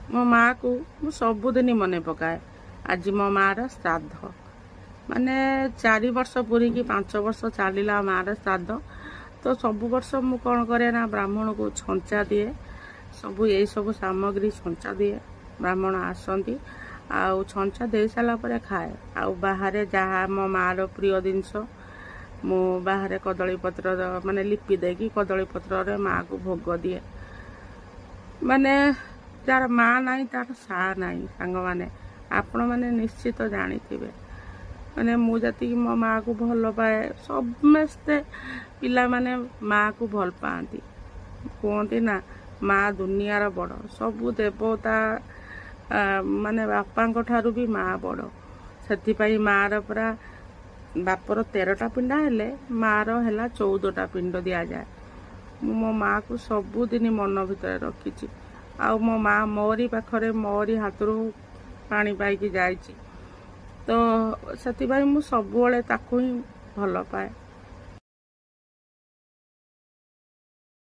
मो माँ को मु सबुदिन मन पकाए। आज मो माँ श्राद्ध माने 4 वर्ष पूरी कि 5 वर्ष चलला माँ श्राद्ध। तो सबु वर्ष मु कौन करे ना ब्राह्मण को छंचा दिए, सबू यही सब सामग्री छंचा दिए। ब्राह्मण आसती आउ छंचा दे सारा पर खाए। आउ बाहर जहाँ मो माँ प्रिय जिनस मु बाहर कदली पत्र माने लिपि देकी कदली पत्र माँ को भोग दिए। माने जार माँ नाई तार सा नाई सांग माने आपण मैंने निश्चित जानी माने मुझे मो माँ को भल पाए। समस्ते पिला माने माँ को भल पाती। कहती ना माँ दुनियार बड़, सबू देवता माने बापा ठारू भी माँ बड़। से माँ पूरा बापर 13टा पिंड हेले माँ है 14टा पिंड दि जाए। मो माँ को सबुदिन मन भीतर रखी। आउ मो माँ मोरी पाखरे मोरी हाथरू पानी पाई जाइए। तो से मु सबुले ताकू ही भल पाए।